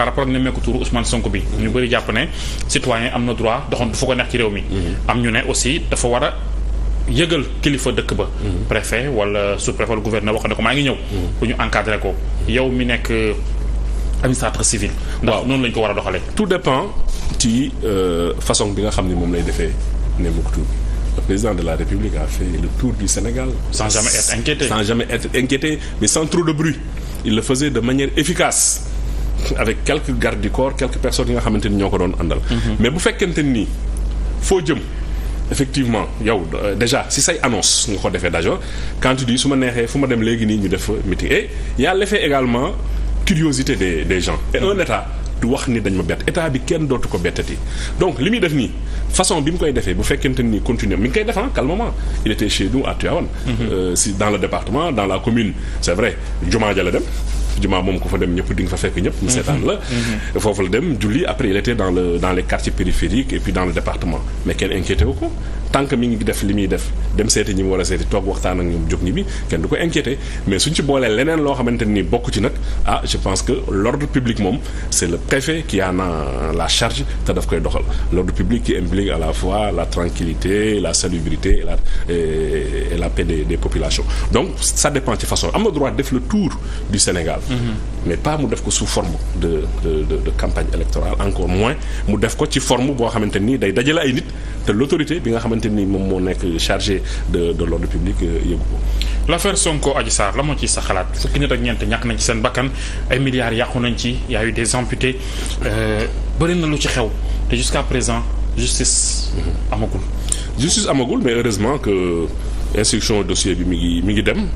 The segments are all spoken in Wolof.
par rapport ak nemmeeku turu Ousmane Sonko bi. ñu bëri jàpp ne citoyen am na droit doxantu fu ko neex ci réew mi. am ñu ne aussi dafa war a yëgal kilifa dëkk ba. préfet wala sous-préfet wala gouverneur wax ne ko maa ngi ñëw. pour ñu encadrer ko yow mi nekk administrateur civil. ndax noonu lañ ko war a doxalee. tout dépend ci façon bi nga xam ne moom lay defee nemmeeku tur. Le président de la République a fait le tour du Sénégal. Sans jamais être inquiété. Sans jamais être inquiété, mais sans trop de bruit. Il le faisait de manière efficace. Avec quelques gardes du corps, quelques personnes yi nga xamante ni ñoo ko doon àndal. Mais bu fekkente ni foo jëm effectivement yow déjà si say annonce nga ko defee d'ailleurs quand tu dis su ma neexee fu ma dem léegi nii ñu def meeting et y a l'effet également curiosité des gens. Et un État du wax ni dañ ma bett état bi kenn dootu ko bettati donc li muy def nii façon bi mu koy defee bu fekkente ni continuer mi ngi koy defee calmement il était chez nous à Tivaouane. Si dans le département dans la commune c'est vrai jumaa ja la dem. jumaa moom ko fa dem ñëpp di nga fa fekk ñëpp. mu seetaan la. foofu la dem julli après il était dans les quartiers périphériques et puis dans le département mais kenn inquiété wu ko tant que mi ngi def li muy def dem seeti ñi mu war a seeti toog waxtaan ak ñoom jóg ñi bi kenn du ko inquiété mais suñ ci boolee leneen loo xamante ni bokk ci nag je pense que l'ordre public moom c'est le préfet qui en a la charge te daf koy doxal l'ordre public qui implique à la fois la tranquillité la salubrité et la paix des populations donc ça dépend ci façon am na droit def le tour du Sénégal. Mais pas mu def ko sous forme de campagne électorale encore moins mu def ko ci forme boo xamante ni day dajale ay nit te l'autorité bi nga xamante ni moom moo nekk chargé de l'ordre public yëgu ko. L'affaire Sonko Adji Sarr la moo ci sa xalaat fukki nit ak ñeent ñàkk nañ ci seen bakkan ay milliards yàqu nañ ci y a eu des amputés bëri na lu ci xew te jusqu'à présent justice amagul. Justice amagul mais heureusement que instruction dossier bi mi ngi dem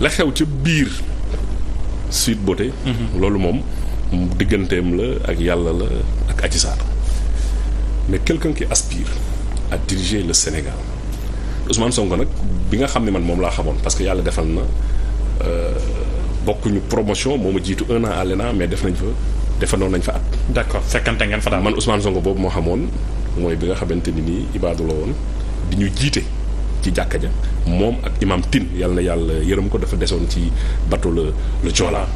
la xew ci biir. Sweet Beauté. loolu moom digganteem la ak yàlla la ak Adji Sarr mais quelqu'un qui aspire à diriger le Sénégal Ousmane Sonko nag bi nga xam ne man moom laa xamoon parce que yàlla defal na bokkuñu promotion moo ma jiitu 1 an à l'ENA mais defanoon nañ fa at. d'accord fekkante ngeen fa daal. man Ousmane Sonko boobu moo xamoon mooy bi nga xamante ni nii ibaadu la woon di ñu jiite ci jàkka ja moom ak imam Tine yàlla na yàlla yërëm ko dafa desoon ci bateau le Joola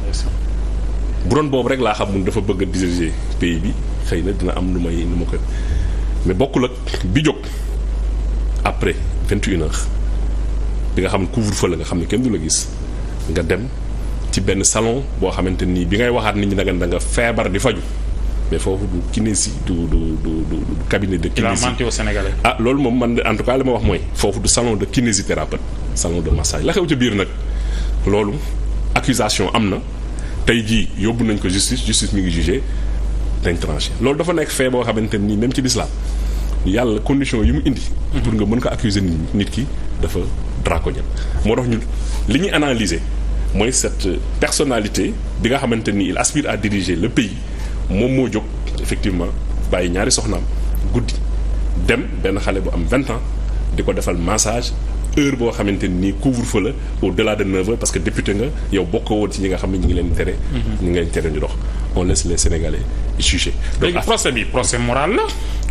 bu doon boobu rek laa xam mun dafa bëgg a diriger pays bi xëy na dina am nu ma ko mais bokkul ak bi jóg après 21h bi nga xam ne couvre-feu la nga xam ne kenn du la gis nga dem ci benn salon boo xamante nii bi ngay waxaat nit ñi da nga feebar di faju mais foofu du kinési du cabinet de kinési. Il a menti aux Sénégalais. loolu moom man en tout cas li ma wax mooy foofu du salon de kinésithérapeute salon de massage la xew ca biir nag loolu accusation am na tey jii yóbbu nañ ko justice mi ngi jugé dañ tranché loolu dafa nekk fait boo xamante nii même ci l'islam yàlla condition yi mu indi. pour nga mën ko accuser nit ki dafa draconien moo tax ñu li ñuy analyser mooy cette personnalité bi nga xamante ni il aspire à diriger le pays. moom moo jóg effectivement bàyyi ñaari soxnaam guddi dem benn xale bu am 20 ans di ko defal massage heure boo xamante ni couvre-feu la au-delà de 9 heures parce que député nga yow bokkoo woon ci ñi nga xam ne ñi ngi leen tere. ñi ngi leen tere ñu dox on laisse les Sénégalais juger. donc léegi procès bi procès moral la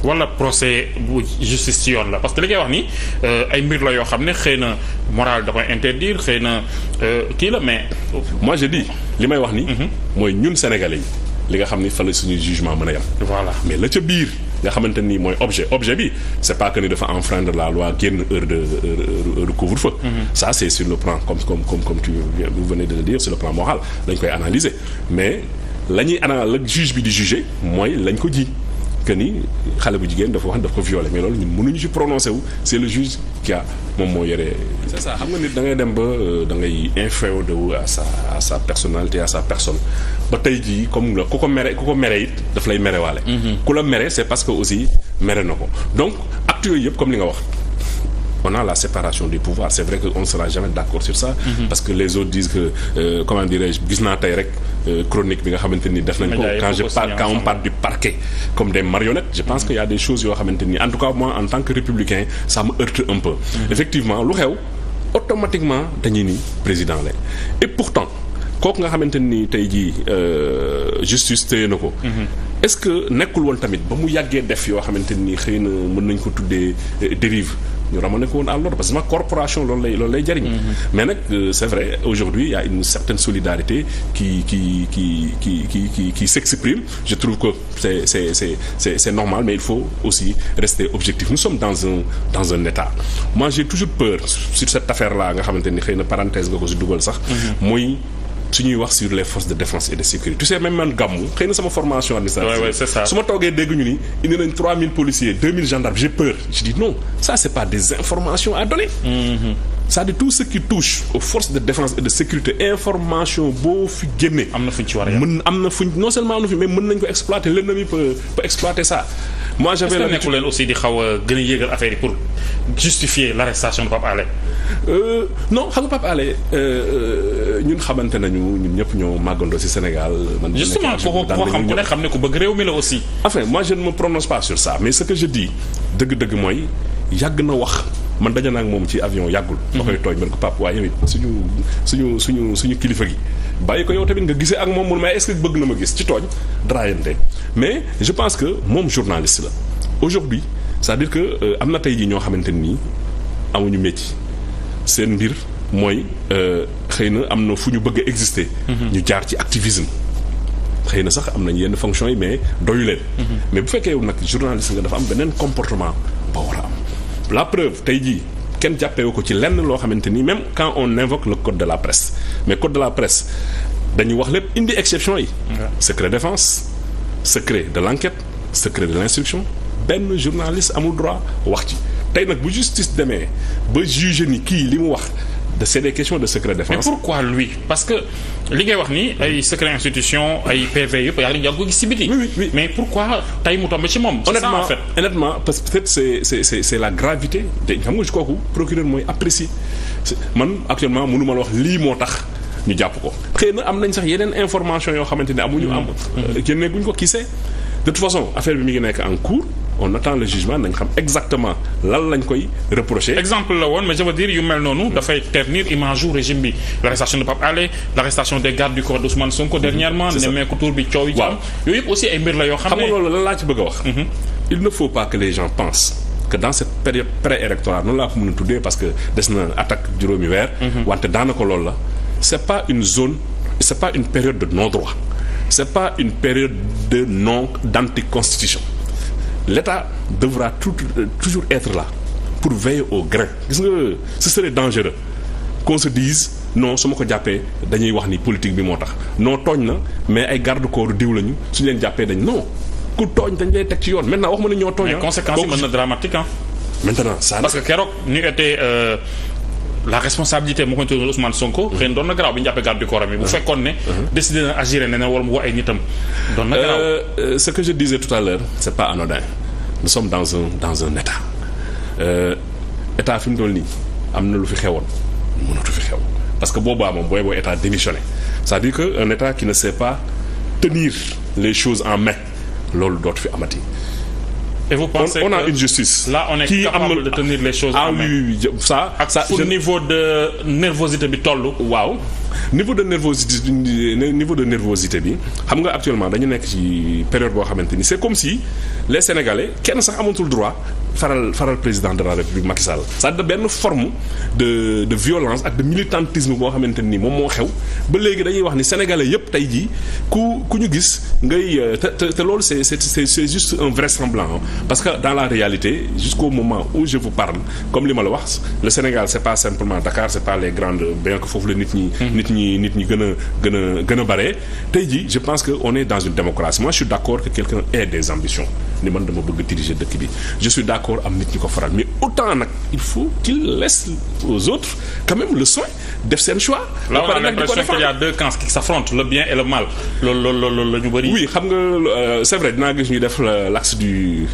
wala procès bu justice ci yoon la parce que li ngay wax ni ay mbir la yoo xam ne xëy na moral da koy interdire xëy na kii la mais. moi je dis li may wax ni. mooy ñun Sénégalais yi. li nga xam ni fa la suñuy jugement mën a yem. voilà mais la ca biir nga xamante ni mooy objet bi c'est pas que ni dafa enfreindre la loi génn heure de couvre-feu. Ça c'est sur le plan comme tu vous venez de le dire sur le plan moral dañ koy analyser mais la juge bi di juger mooy lañ ko ji que ni xale bu jigéen dafa wax daf ko violer mais loolu ñun mënuñu ci prononcer wu c'est le juge qui a moom moo yore. c'est ça xam nga nit da ngay dem ba da ngay inféodé wu à sa personnalité à sa personne ba tey jii comme la ku ko mere it daf lay merewaale. ku la mere c'est parce que aussi mere na ko donc actes yooyu yëpp comme li nga wax. on a la séparation des pouvoirs c'est vrai que on ne sera jamais d'accord sur ça. Parce que les autres disent que comment dirais-je gis naa tey rek chronique bi nga xamante ni def nañ ko quand on parle du parquet comme des marionnettes je pense qu'il y a des choses yoo xamante ni en tout cas moi en tant que républicain ça me heurte un peu. Effectivement lu xew automatiquement dañuy ni président la et pourtant kooku nga xamante ni tey jii justice téye na ko. Est-ce que nekkul woon tamit ba mu yàggee def yoo xamante ni xëy na mën nañ ko tuddee dérive ñu ramener ko woon à l'ordre parce que ma corporation loolu lay jariñ. Mais nag c'est vrai aujourd'hui il y a une certaine solidarité qui s'exprime. Je trouve que c'est normal, mais il faut aussi rester objectif. Nous sommes dans un état. Moi j'ai toujours peur sur cette affaire-là nga xamante ni xëy na parenthèse nga ko si dugal sax. muy su ñuy wax sur les forces de défense et de sécurité. Tu sais même man gàmmu xëy na sama formation administrative. Ouais, c'est ça. su ma toogee dégg ñu ni indi nañ 3000 policiers 2000 gendarmes j'ai peur. Je dis non, ça c'est pas des informations à donner. C'est-à-dire tout ce qui touche aux forces de défense et de sécurité information boo fi génne. am na fuñ ci war a yem mën am na fuñ non seulement am na fi mais mën nañ ko exploiter l'ennemi peut exploiter ça. Moi j'avais est-ce que nekkul leen aussi di xaw a gën a yéegal affaire yi pour justifier l'arrestation de Pape Alé. Non xam nga Pape Alé ñun xamante nañu ñun ñëpp ñoo màggandoo ci Sénégal. man justement koo xam ku ne xam ne ku bëgg réew mi la aussi. Enfin moi je ne me prononce pas sur ça mais ce que je dis dëgg-dëgg mooy yàgg na wax. man daje naa ak moom ci avion yàggul. ba koy tooñ man ko Pape waaye yow it suñu kilifa gi. bàyyi ko yow tamit nga gisee ak moom mun mais est-ce que bëgg na ma gis ci tooñ draayante mais je pense que moom journaliste la aujourd'hui c'est-à-dire que am na tey jii ñoo xamante nii amuñu métier seen mbir mooy xëy na am na fu ñu bëgg a exister. ñu jaar ci activisme. xëy na sax am nañ yenn fonctions yi mais doyu leen. mais bu fekkee yow nag journaliste nga dafa am beneen comportement ba war a am. La preuve tey jii kenn jàppewu ko ci lenn loo xamante ni même quand on invoque le code de la presse mais code de la presse dañuy wax lépp indi exception yi. secret défense secret de l'enquête secret de l'instruction benn journaliste amul droit wax ci tey nag bu justice demee ba juger ni kii li mu wax c'est des questions de secret défense. Mais pourquoi lui parce que li ngay wax ni ay secret institution ay PV yëpp yaa ngi ko gis ci biti. Oui. Mais pourquoi tey mu tombé ci moom. honnêtement parce que peut-être c'est la gravité de xam nga kooku procureur mooy apprécier man actuellement mënu ma la wax lii moo tax ñu jàpp ko. xëy na am nañ sax yeneen information yoo xamante ne amuñu am. génne guñ ko kii see de toute façon affaire bi mi ngi nekk en cours. on attend le jugement nañ xam exactement lan lañ koy reprocher. exemple la woon mais je veux dire yu mel noonu dafay ternir image u régime bi l'arrestation de Pape Alé l'arrestation des gardes du corps d'Ousmane Sonko dernièrement nemmeeku tour bi coow yi ci am yooyu yëpp aussi ay mbir la yoo xam ne nga loolu lan laa ci bëgg a wax il ne faut pas que les gens pensent que dans cette période pré-électorale noonu laa ko mën a tuddee parce que des na attaque juróomi weer wante daanaka loolu la c'est pas une zone c'est pas une période de non-droit c'est pas une période de d'anticonstitution. L'État devra toujours être là pour veiller au grain gis nga ce serait dangereux qu'on se dise non su ma ko jàppee dañuy wax ni politique bi moo tax non tooñ na mais ay garde-corps diw lañu suñu leen jàppee dañ non ku tooñ dañ lay teg ci yoon maintenant wax ma ne ñoo tooñ. mais conséquences yi mën na dramatique ah. maintenant ça parce que keroog ñu été la responsabilité moo ko tudd Ousmane Sonko. xëy na doon na garaaw bi ñu jàppee garde du corps bi bu fekkoon ne. décidé na agir ne wala mu woo ay nitam. doon na garaaw ce que je disais tout à l'heure c'est pas anodin nous sommes dans un état état fi mu toll nii am na lu fi xewoon mënatu fi xew parce que boobaa moom boo état démissionné c'est-à-dire que un état qui ne sait pas tenir les choses en main loolu dootu fi amati. Et vous pensez on a une justice. Là on est capable de tenir les choses en main. Oui, ça fu niveau de nervosité bi toll. waaw niveau de nervosité bi xam nga actuellement dañu nekk ci période boo xamante ni c'est comme si les Sénégalais kenn sax amatul droit faral président de la République Macky Sall. c'est-à-dire benn forme de violence ak de militantisme boo xamante ni moom moo xew ba léegi dañuy wax ni Sénégalais yépp tey jii ku ñu gis ngay te loolu c'est juste un vrai semblant parce que dans la réalité jusqu'au moment où je vous parle comme li ma la wax le Sénégal c'est pas simplement Dakar c'est pas les grandes bien que foofu la nit ñi gën a bare tey jii je pense que on est dans une démocratie moi je suis d'accord que quelqu'un ait des ambitions ni man dama bëgg diriger dëkk bi je suis d'accord am nit ñi ko faral mais autant nag il faut qu'il laisse aux autres quand même le soin def seen choix. là on a l'impression qu'il y a deux camps qui s'affrontent le bien et le mal loolu la ñu bëri. oui xam nga c'est vrai dinaa gis ñu def l'axe du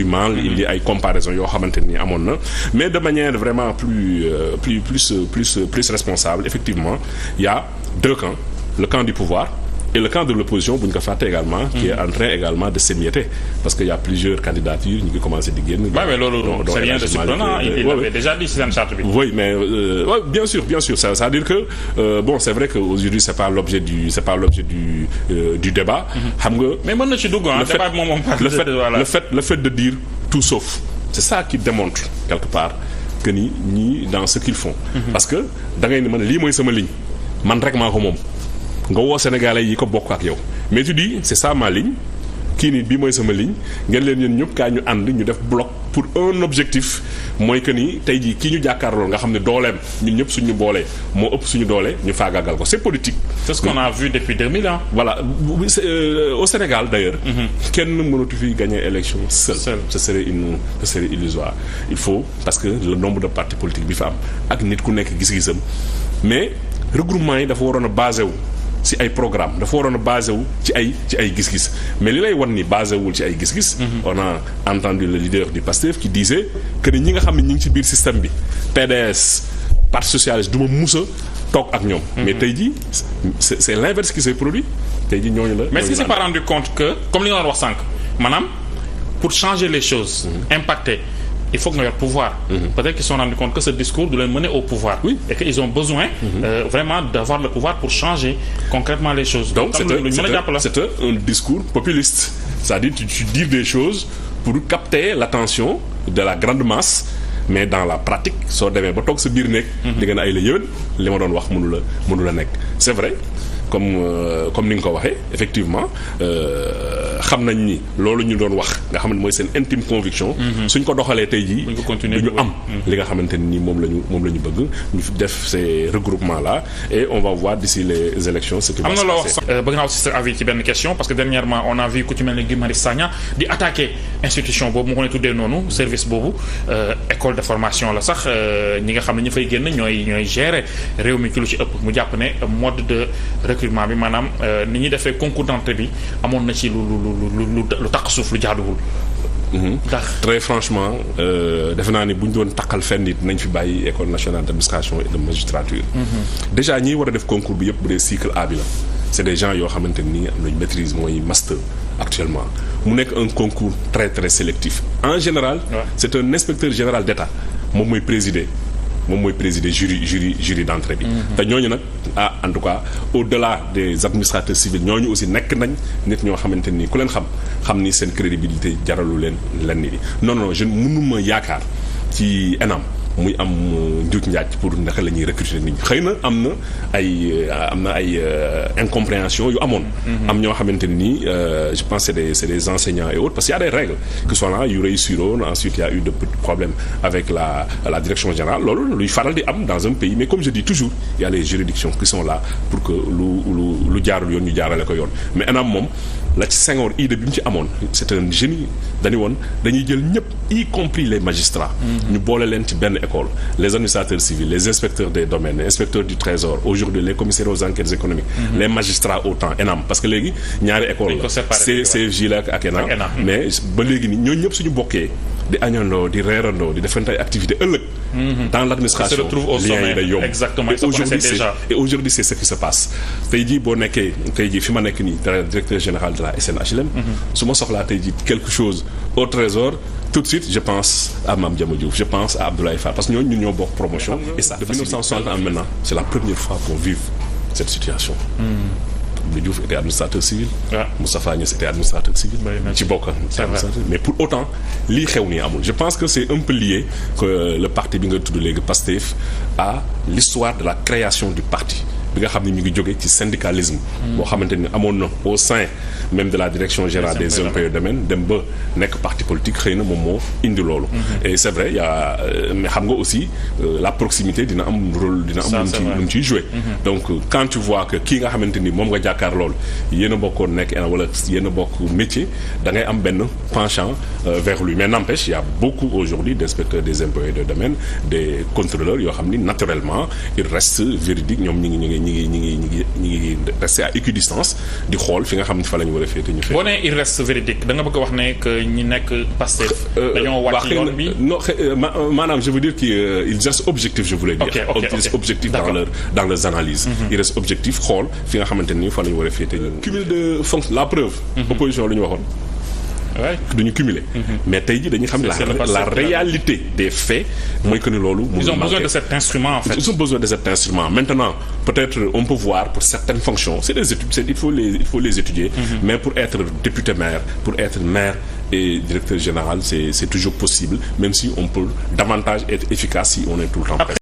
mal il y a ay comparaisons yoo xamante ni amoon na mais de manière vraiment plus responsable effectivement il y a deux camps le camp du pouvoir et le camp de l'opposition bu ñu ko fàtte également qui est en train également de s'émietter parce que y a plusieurs candidatures ñu ngi commencé di génn. mais loolu c'est rien de surprenant il avait déjà dit ci seen charte bi. oui mais bien sûr ça veut dire que bon c'est vrai que aujourd'hui c'est pas l'objet du débat. xam nga mais mën na ci dugg débat bi moom le fait de dire tout sauf c'est ça qui démontre quelque part que ni ñii dans ce qu'ils font. Parce que da ngay ne man lii mooy sama ligne man rek maa ko moom nga woo Sénégalais yi ko bokk ak yow mais tu dis c'est ça ma ligne kii nii bii mooy sama ligne ngeen leen yéen ñëpp kaa ñu ànd ñu def bloc pour un objectif mooy que ni tey jii kii ñu jàkkaarloo nga xam ne dooleem ñun ñëpp suñu boolee moo ëpp suñu doole ñu faagaagal ko c'est politique. C'est ce qu'on a vu depuis 2000 ans. Voilà au Sénégal d'ailleurs. Kenn mënatu fi gagner élection seul. Ce serait illusoire. Il faut parce que le nombre de partis politiques bi fa am ak nit ku nekk gis-gisam mais regroupement yi dafa waroon a basé wu ci ay programme dafa waroon a basé wu ci ay gis-gis mais li lay wan ni basé wul ci ay gis-gis. On a entendu le leader du PASTEF qui disait que ñi nga xam ne ñi ngi ci biir système bi PDS Parti socialiste du ma musa toog ak ñoom. mais tey jii c'est l'inverse qui s'est produit tey jii ñooñu la. mais est-ce qu'il s'est pas rendu compte que comme li nga doon wax sànq maanaam pour changer les choses. impacter il faut que nga yor pouvoir. peut-être qu'ils se sont rendus compte que ce discours du leen mener au pouvoir. Oui. Et qu'ils ont besoin vraiment d'avoir le pouvoir pour changer concrètement les choses. Donc c'est un discours populiste c'est-à-dire tu dis des choses pour capter l'attention de la grande masse. Mais dans la pratique soo demee ba toog sa biir nekk. di nga ne ay la yéwén li ma doon wax mënu la nekk. C'est vrai comme ni nga ko waxee effectivement xam nañ ni loolu ñu doon wax nga xam ne mooy seen intime conviction. suñ ko doxalee tey jii. du ñu am li nga xamante ni moom la ñu bëgg ñu def ces regroupements là et on va voir d'ici les élections ce qui va se passer. am na loo wax bëgg naa aussi sa avis ci benn question parce que dernièrement on a vu ku ci mel ni Guy Marius Sagna di attaquer institution boobu mu ko ne tuddee noonu service boobu école de formation la sax ñi nga xam ne ñu fay génn ñooy gérer réew mi ci lu ci ëpp mu jàpp ne mode de recrutement bi maanaam ni ñuy defee concours d'entrée bi amoon na ci lu taq suuf lu jaaduwul. ndax très franchement defe naa ni bu ñu doon taqal fenn nit nañ fi bàyyi école nationale d'administration et de magistrature. déjà ñiy war a def concours bi yëpp bu dee cycle A bi la c'est des gens yoo xamante ni am nañ maîtrise mooy master actuellement mu nekk un concours très très sélectif en général. c'est un inspecteur général d'État moom mooy présider jury d'entrée bi. te ñooñu nag en tout cas au-delà des administrateurs civils ñooñu aussi nekk nañ nit ñoo xamante ni ku leen xam ni seen crédibilité jaralu leen lenn ni non je mënuma yaakaar ci ENAM muy am njuuj njaaj pour naka la ñuy recruter nit ñi xëy na am na ay incompréhension yu amoon. am ñoo xamante ni je pense c'est des enseignants et autres parce qu'il y a des règles qui sont là yu réussiroon ensuite il y a eu de petits problèmes avec la direction générale loolu luy faral di am dans un pays mais comme je dis toujours il y a les juridictions qui sont là pour que lu jaarul yoon ñu jaarale ko yoon mais ENAM moom la ci Senghor idée bi mu ci amoon c'est un génie dañuy jël ñëpp y compris les magistrats. ñu boole leen ci benn école les administrateurs civils les inspecteurs des domaines les inspecteurs du trésor aujourd'hui les commissaires aux enquêtes économiques. les magistrats autant ENAM parce que léegi ñaari école la CFJ la ak ENAM mais ba léegi ni ñooñu ñëpp suñu bokkee di añandoo di reerandoo di defante ay activités ëllëg. dans l'administration lien yi day yomb et aujourd'hui c'est ce qui se passe tey jii boo nekkee tey jii fi ma nekk nii directeur général de la SNHLM. su ma soxlaa tey jii quelque chose au trésor tout de suite je pense à Mame Diama Diouf je pense à Abdoulaye Fall parce que ñun ñoo bokk promotion et ça de 1960 à maintenant c'est la première fois qu'on vive cette situation. Abdou Diouf était administrateur civil. Moustapha Niasse était administrateur civil. ci bokk mais pour autant lii xew nii amul je pense que c'est un peu lié que le parti bi nga tudd léegi PASTEF à l'histoire de la création du parti bi nga xam ne ñu ngi jóge ci syndicalisme. boo xamante ni amoon na au sein même de la direction générale des impôts et domaines dem ba nekk parti politique xëy na moom moo indi loolu. et c'est vrai mais xam nga aussi la proximité dina am rôle dina am lu mu ciy jouer. donc quand tu vois que kii nga xamante ni moom nga jàkkaar loolu yéen a bokkoon nekk wala yéen a bokk métier da ngay am benn penchant vers lui mais n'empêche il y a beaucoup aujourd'hui d'inspecteurs des impôts et des domaines des contrôleurs yoo xam ni naturellement ils restent véridiques ñoom ñi ngi rester à équidistance di xool fi nga xam ne fa la ñu war a féete ñu féete. boo nee il reste véridique da nga bëgg a wax ne que ñi nekk Pastef dañoo wàcc yoon bi non maanaam je veux dire qu'ils restent objectifs je voulais dire. Ils restent objectifs dans leurs analyses. Ils restent objectifs xool fi nga xamante ni fa la ñu war a féete. cumul de fonction la preuve. opposition lu ñu waxoon. duñu cumuler. mais tey jii dañuy xam la réalité des faits mooy que ni loolu. ils ont besoin de cet instrument en fait. Ils ont besoin de cet instrument maintenant peut-être on peut voir pour certaines fonctions c'est des études il faut les étudier. mais pour être député maire pour être maire et directeur général c'est toujours possible, même si on peut davantage être efficace si on est tout le temps prêt.